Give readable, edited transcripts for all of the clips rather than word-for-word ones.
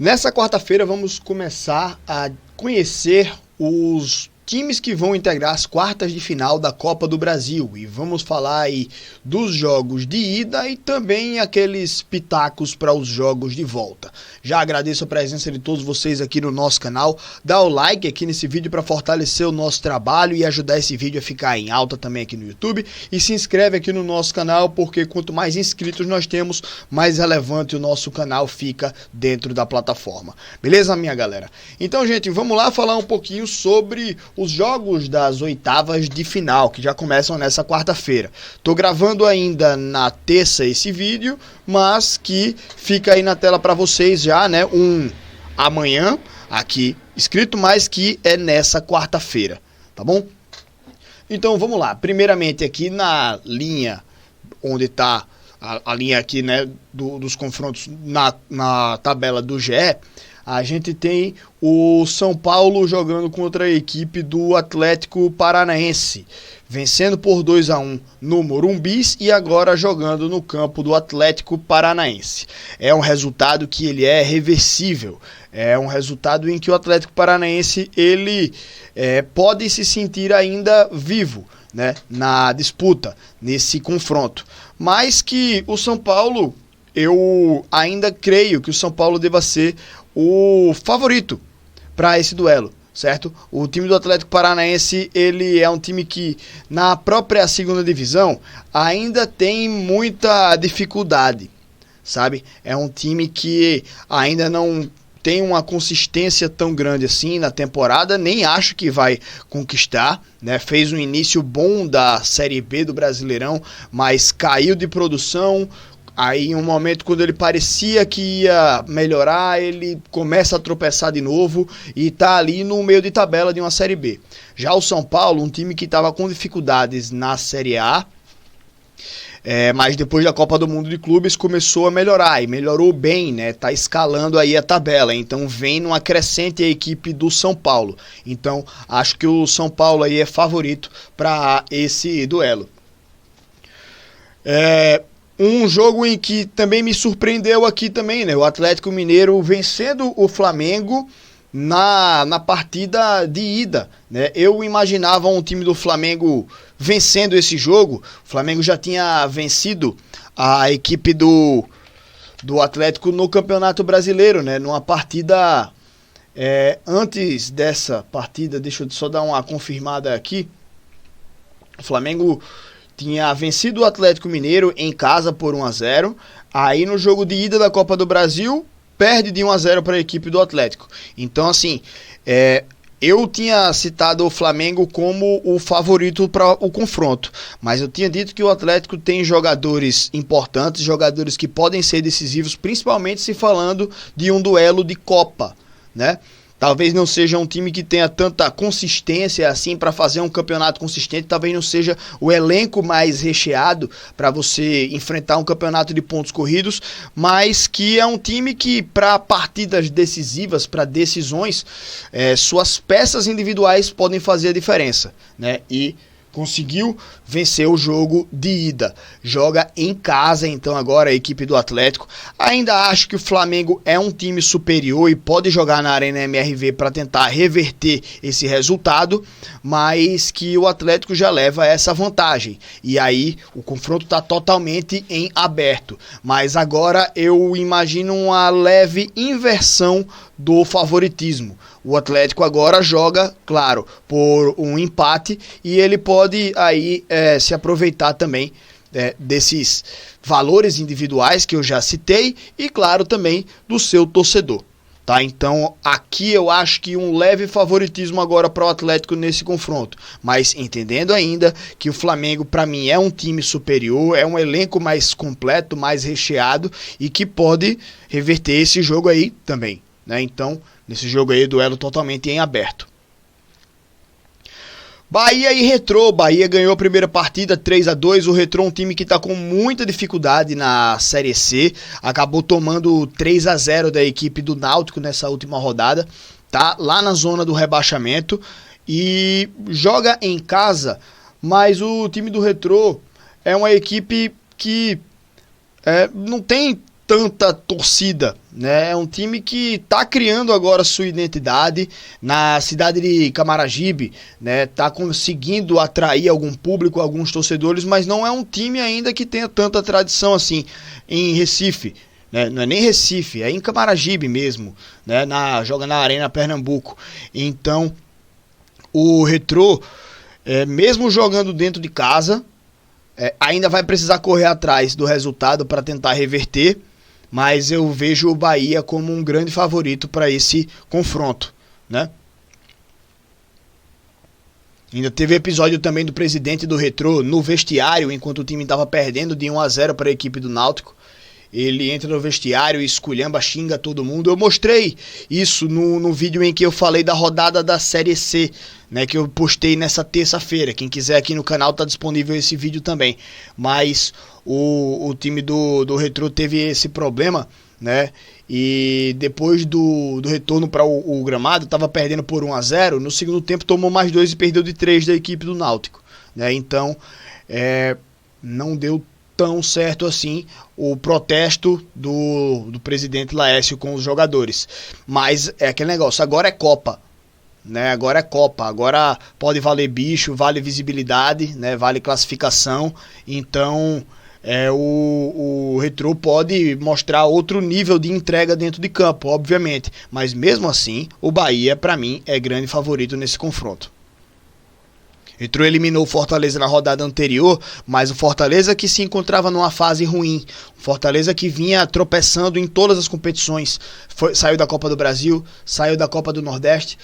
Nessa quarta-feira vamos começar a conhecer os times que vão integrar as quartas de final da Copa do Brasil e vamos falar aí dos jogos de ida e também aqueles pitacos para os jogos de volta. Já agradeço a presença de todos vocês aqui no nosso canal, dá o like aqui nesse vídeo para fortalecer o nosso trabalho e ajudar esse vídeo a ficar em alta também aqui no YouTube, e se inscreve aqui no nosso canal, porque quanto mais inscritos nós temos, mais relevante o nosso canal fica dentro da plataforma. Beleza, minha galera? Então, gente, vamos lá falar um pouquinho sobre os jogos das oitavas de final, que já começam nessa quarta-feira. Tô gravando ainda na terça esse vídeo, mas que fica aí na tela para vocês já, né? Amanhã aqui escrito, mas que é nessa quarta-feira, tá bom? Então vamos lá. Primeiramente aqui na linha onde tá a linha aqui, né, dos confrontos na tabela do GE, a gente tem o São Paulo jogando contra a equipe do Atlético Paranaense, vencendo por 2-1 no Morumbi e agora jogando no campo do Atlético Paranaense. É um resultado que ele é reversível, é um resultado em que o Atlético Paranaense ele pode se sentir ainda vivo, né, na disputa, nesse confronto, mas que o São Paulo, eu ainda creio que o São Paulo deva ser o favorito para esse duelo, certo? O time do Atlético Paranaense, ele é um time que na própria segunda divisão ainda tem muita dificuldade, sabe? É um time que ainda não tem uma consistência tão grande assim na temporada, nem acho que vai conquistar, né? Fez um início bom da Série B do Brasileirão, mas caiu de produção. Aí em um momento quando ele parecia que ia melhorar, ele começa a tropeçar de novo e tá ali no meio de tabela de uma Série B. Já o São Paulo, um time que estava com dificuldades na Série A, mas depois da Copa do Mundo de Clubes começou a melhorar e melhorou bem, né? Tá escalando aí a tabela, então vem numa crescente a equipe do São Paulo. Então acho que o São Paulo aí é favorito para esse duelo. Um jogo em que também me surpreendeu aqui também, né? O Atlético Mineiro vencendo o Flamengo na partida de ida, né? Eu imaginava um time do Flamengo vencendo esse jogo. O Flamengo já tinha vencido a equipe do Atlético no Campeonato Brasileiro, né? Numa partida antes dessa partida, deixa eu só dar uma confirmada aqui. O Flamengo tinha vencido o Atlético Mineiro em casa por 1-0. Aí no jogo de ida da Copa do Brasil, perde de 1-0 para a equipe do Atlético. Então, assim, eu tinha citado o Flamengo como o favorito para o confronto, mas eu tinha dito que o Atlético tem jogadores importantes, jogadores que podem ser decisivos, principalmente se falando de um duelo de Copa, né? Talvez não seja um time que tenha tanta consistência assim para fazer um campeonato consistente, talvez não seja o elenco mais recheado para você enfrentar um campeonato de pontos corridos, mas que é um time que para partidas decisivas, para decisões, suas peças individuais podem fazer a diferença, né? E conseguiu vencer o jogo de ida. Joga em casa, então agora a equipe do Atlético. Ainda acho que o Flamengo é um time superior e pode jogar na Arena MRV para tentar reverter esse resultado, mas que o Atlético já leva essa vantagem. E aí o confronto está totalmente em aberto. Mas agora eu imagino uma leve inversão do favoritismo. O Atlético agora joga, claro, por um empate e ele pode aí se aproveitar também desses valores individuais que eu já citei e, claro, também do seu torcedor. Tá? Então aqui eu acho que um leve favoritismo agora para o Atlético nesse confronto, mas entendendo ainda que o Flamengo para mim é um time superior, é um elenco mais completo, mais recheado e que pode reverter esse jogo aí também, né? Então nesse jogo aí, duelo totalmente em aberto. Bahia e Retrô. Bahia ganhou a primeira partida 3-2. O Retrô é um time que está com muita dificuldade na Série C. Acabou tomando 3-0 da equipe do Náutico nessa última rodada. Tá lá na zona do rebaixamento. E joga em casa. Mas o time do Retrô é uma equipe que não tem tanta torcida, né? É um time que está criando agora sua identidade na cidade de Camaragibe, né? Tá conseguindo atrair algum público, alguns torcedores, mas não é um time ainda que tenha tanta tradição assim em Recife, né? Não é nem Recife, é em Camaragibe mesmo, né? Joga na Arena Pernambuco. Então, o Retrô, mesmo jogando dentro de casa, ainda vai precisar correr atrás do resultado para tentar reverter, mas eu vejo o Bahia como um grande favorito para esse confronto, né? Ainda teve episódio também do presidente do Retrô no vestiário, enquanto o time estava perdendo de 1-0 para a equipe do Náutico. Ele entra no vestiário e esculhamba, xinga todo mundo. Eu mostrei isso no vídeo em que eu falei da rodada da Série C, né, que eu postei nessa terça-feira. Quem quiser aqui no canal tá disponível esse vídeo também. Mas o time do Retrô teve esse problema, né? E depois do retorno para o gramado, estava perdendo por 1-0. No segundo tempo tomou mais 2 e perdeu de 3 da equipe do Náutico, né? Então não deu tão certo assim o protesto do presidente Laércio com os jogadores. Mas é aquele negócio, agora é Copa, né? Agora é Copa, agora pode valer bicho, vale visibilidade, né? Vale classificação. Então o Retrô pode mostrar outro nível de entrega dentro de campo, obviamente. Mas mesmo assim, o Bahia, para mim, é grande favorito nesse confronto. Retrô eliminou o Fortaleza na rodada anterior, mas o Fortaleza que se encontrava numa fase ruim, o Fortaleza que vinha tropeçando em todas as competições, saiu da Copa do Brasil, saiu da Copa do Nordeste,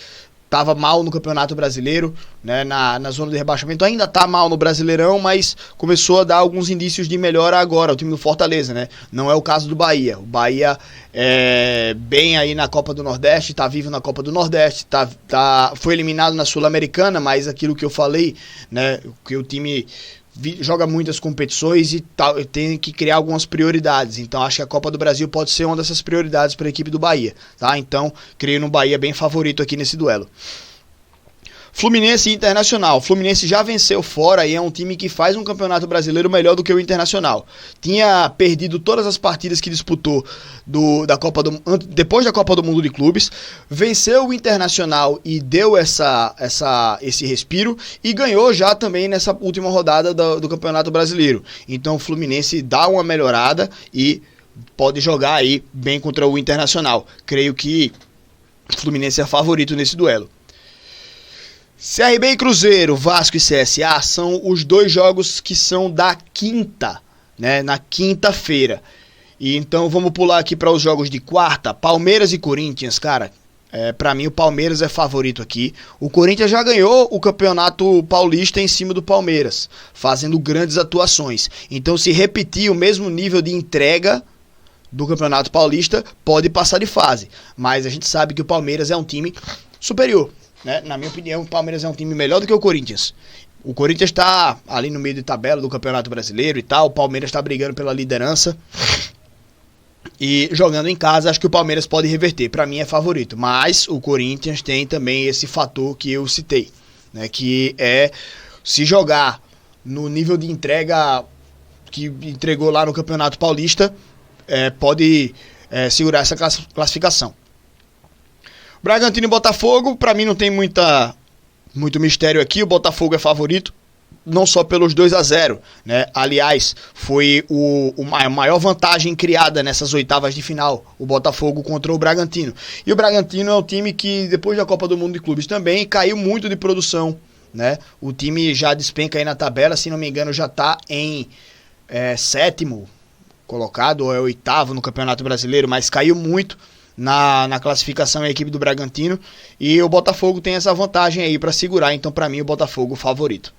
estava mal no Campeonato Brasileiro, né, na zona de rebaixamento, ainda está mal no Brasileirão, mas começou a dar alguns indícios de melhora agora, o time do Fortaleza, né? Não é o caso do Bahia. O Bahia bem aí na Copa do Nordeste, está vivo na Copa do Nordeste, foi eliminado na Sul-Americana, mas aquilo que eu falei, né, que o time joga muitas competições e tem que criar algumas prioridades. Então acho que a Copa do Brasil pode ser uma dessas prioridades para a equipe do Bahia, tá? Então creio no Bahia bem favorito aqui nesse duelo. Fluminense e Internacional. Fluminense já venceu fora e é um time que faz um campeonato brasileiro melhor do que o Internacional. Tinha perdido todas as partidas que disputou depois da Copa do Mundo de Clubes, venceu o Internacional e deu esse respiro e ganhou já também nessa última rodada do Campeonato Brasileiro. Então o Fluminense dá uma melhorada e pode jogar aí bem contra o Internacional. Creio que o Fluminense é favorito nesse duelo. CRB e Cruzeiro, Vasco e CSA são os dois jogos que são da quinta, né, na quinta-feira. E então vamos pular aqui para os jogos de quarta. Palmeiras e Corinthians, cara, para mim o Palmeiras é favorito aqui. O Corinthians já ganhou o Campeonato Paulista em cima do Palmeiras, fazendo grandes atuações. Então se repetir o mesmo nível de entrega do Campeonato Paulista, pode passar de fase. Mas a gente sabe que o Palmeiras é um time superior, né? Na minha opinião, o Palmeiras é um time melhor do que o Corinthians. O Corinthians está ali no meio de tabela do Campeonato Brasileiro e tal. O Palmeiras está brigando pela liderança. E jogando em casa, acho que o Palmeiras pode reverter. Para mim é favorito. Mas o Corinthians tem também esse fator que eu citei, né? Que é se jogar no nível de entrega que entregou lá no Campeonato Paulista, pode segurar essa classificação. Bragantino e Botafogo, para mim não tem muito mistério aqui. O Botafogo é favorito, não só pelos 2-0, né? Aliás, foi a maior vantagem criada nessas oitavas de final, o Botafogo contra o Bragantino. E o Bragantino é um time que, depois da Copa do Mundo de Clubes também, caiu muito de produção, né? O time já despenca aí na tabela, se não me engano já está em sétimo colocado, ou é oitavo no Campeonato Brasileiro, mas caiu muito na classificação a equipe do Bragantino, e o Botafogo tem essa vantagem aí para segurar, então para mim o Botafogo favorito.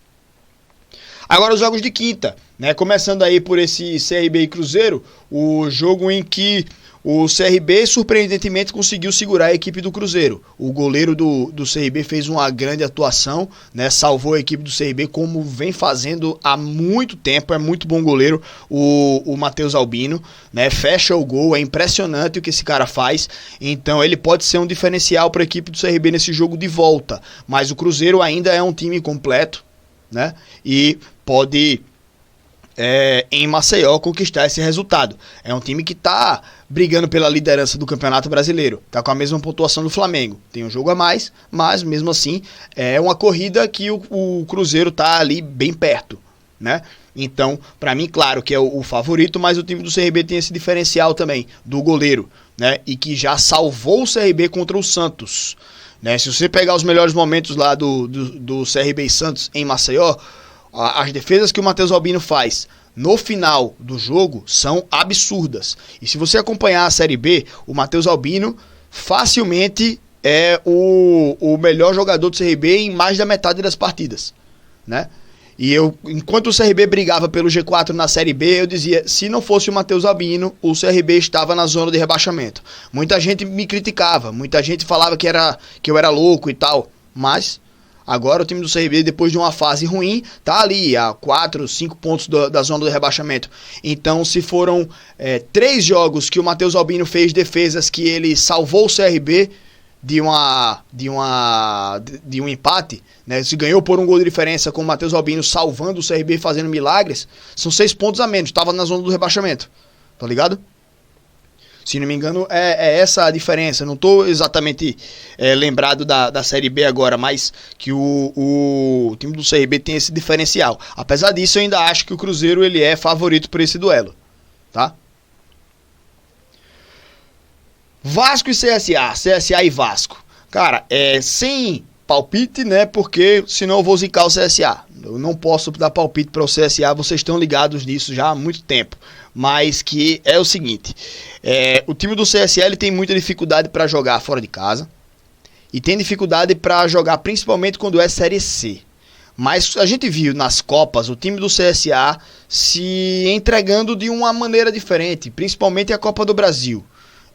Agora os jogos de quinta, né? Começando aí por esse CRB e Cruzeiro, o jogo em que o CRB surpreendentemente conseguiu segurar a equipe do Cruzeiro. O goleiro do CRB fez uma grande atuação, né? Salvou a equipe do CRB como vem fazendo há muito tempo. É muito bom goleiro o Matheus Albino, né? Fecha o gol, é impressionante o que esse cara faz. Então ele pode ser um diferencial para a equipe do CRB nesse jogo de volta. Mas o Cruzeiro ainda é um time completo, né? E pode em Maceió conquistar esse resultado. É um time que está brigando pela liderança do Campeonato Brasileiro, está com a mesma pontuação do Flamengo, tem um jogo a mais, mas mesmo assim é uma corrida que o Cruzeiro está ali bem perto, né? Então, para mim, claro que é o favorito, mas o time do CRB tem esse diferencial também, do goleiro, né? E que já salvou o CRB contra o Santos, né? Se você pegar os melhores momentos lá do CRB e Santos em Maceió, as defesas que o Matheus Albino faz no final do jogo são absurdas. E se você acompanhar a Série B, o Matheus Albino facilmente é o melhor jogador do CRB em mais da metade das partidas, né? E enquanto o CRB brigava pelo G4 na Série B, eu dizia, se não fosse o Matheus Albino, o CRB estava na zona de rebaixamento. Muita gente me criticava, muita gente falava que eu era louco e tal, mas agora o time do CRB, depois de uma fase ruim, tá ali a 4, 5 pontos da zona do rebaixamento. Então, se foram 3 jogos que o Matheus Albino fez defesas que ele salvou o CRB de um empate, né? Se ganhou por um gol de diferença com o Matheus Albino salvando o CRB, fazendo milagres, são 6 pontos a menos, estava na zona do rebaixamento, tá ligado? Se não me engano, é essa a diferença. Não estou exatamente lembrado da Série B agora, mas que o time do CRB tem esse diferencial. Apesar disso, eu ainda acho que o Cruzeiro ele é favorito por esse duelo, tá? Vasco e CSA, CSA e Vasco. Cara, sem palpite, né? Porque senão eu vou zicar o CSA. Eu não posso dar palpite para o CSA, vocês estão ligados nisso já há muito tempo. Mas que é o seguinte, o time do CSA ele tem muita dificuldade para jogar fora de casa. E tem dificuldade para jogar principalmente quando é Série C. Mas a gente viu nas Copas o time do CSA se entregando de uma maneira diferente, principalmente a Copa do Brasil.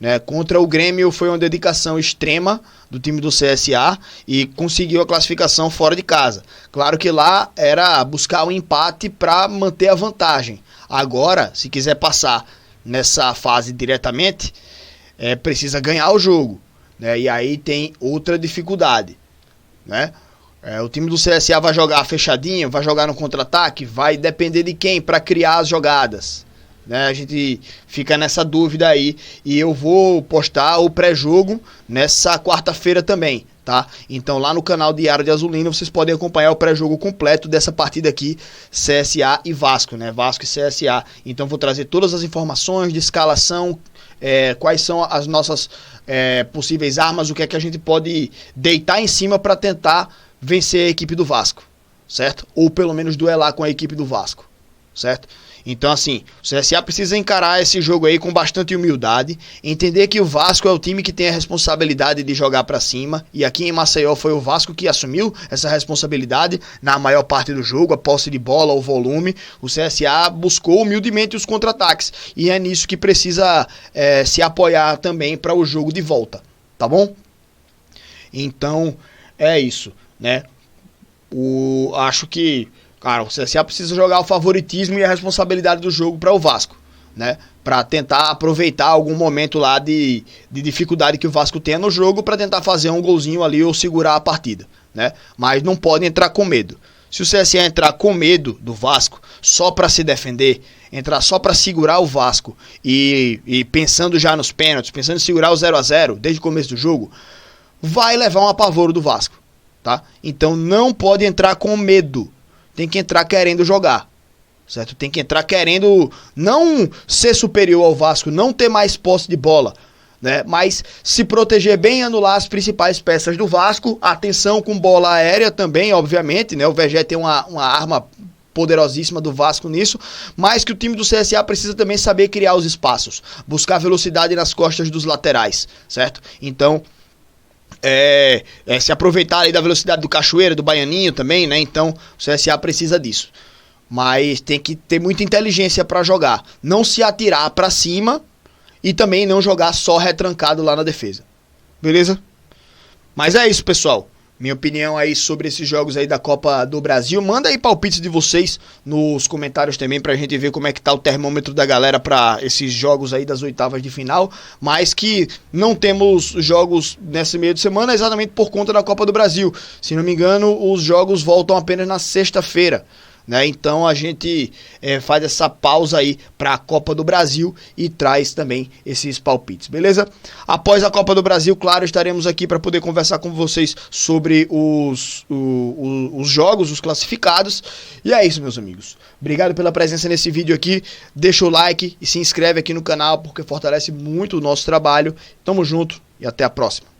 Né, contra o Grêmio foi uma dedicação extrema do time do CSA e conseguiu a classificação fora de casa. Claro que lá era buscar um empate para manter a vantagem. Agora, se quiser passar nessa fase diretamente, precisa ganhar o jogo. Né, e aí tem outra dificuldade. Né? O time do CSA vai jogar fechadinho, vai jogar no contra-ataque, vai depender de quem para criar as jogadas. Né, a gente fica nessa dúvida aí e eu vou postar o pré-jogo nessa quarta-feira também, tá? Então lá no canal Diário de Azulina vocês podem acompanhar o pré-jogo completo dessa partida aqui, CSA e Vasco, né? Vasco e CSA. Então vou trazer todas as informações de escalação, quais são as nossas possíveis armas, o que é que a gente pode deitar em cima para tentar vencer a equipe do Vasco, certo? Ou pelo menos duelar com a equipe do Vasco, certo? Então assim, o CSA precisa encarar esse jogo aí com bastante humildade, entender que o Vasco é o time que tem a responsabilidade de jogar pra cima, e aqui em Maceió foi o Vasco que assumiu essa responsabilidade na maior parte do jogo, a posse de bola, o volume. O CSA buscou humildemente os contra-ataques, e é nisso que precisa se apoiar também para o jogo de volta, tá bom? Então, é isso, né? Acho que cara, o CSA precisa jogar o favoritismo e a responsabilidade do jogo para o Vasco, né? Para tentar aproveitar algum momento lá de dificuldade que o Vasco tenha no jogo para tentar fazer um golzinho ali ou segurar a partida, né? Mas não pode entrar com medo. Se o CSA entrar com medo do Vasco, só para se defender, entrar só para segurar o Vasco e pensando já nos pênaltis, pensando em segurar o 0-0 desde o começo do jogo, vai levar um apavoro do Vasco, tá? Então não pode entrar com medo. Tem que entrar querendo jogar, certo? Tem que entrar querendo não ser superior ao Vasco, não ter mais posse de bola, né? Mas se proteger bem e anular as principais peças do Vasco. Atenção com bola aérea também, obviamente, né? O VG tem uma arma poderosíssima do Vasco nisso, mas que o time do CSA precisa também saber criar os espaços, buscar velocidade nas costas dos laterais, certo? Então se aproveitar aí da velocidade do Cachoeira, do Baianinho também, né? Então o CSA precisa disso. Mas tem que ter muita inteligência para jogar. Não se atirar para cima e também não jogar só retrancado lá na defesa. Beleza? Mas é isso, pessoal. Minha opinião aí sobre esses jogos aí da Copa do Brasil. Manda aí palpites de vocês nos comentários também pra gente ver como é que tá o termômetro da galera pra esses jogos aí das oitavas de final. Mas que não temos jogos nesse meio de semana exatamente por conta da Copa do Brasil. Se não me engano, os jogos voltam apenas na sexta-feira. né? Então a gente faz essa pausa aí para a Copa do Brasil e traz também esses palpites, beleza? Após a Copa do Brasil, claro, estaremos aqui para poder conversar com vocês sobre os jogos, os classificados. E é isso, meus amigos. Obrigado pela presença nesse vídeo aqui. Deixa o like e se inscreve aqui no canal porque fortalece muito o nosso trabalho. Tamo junto e até a próxima.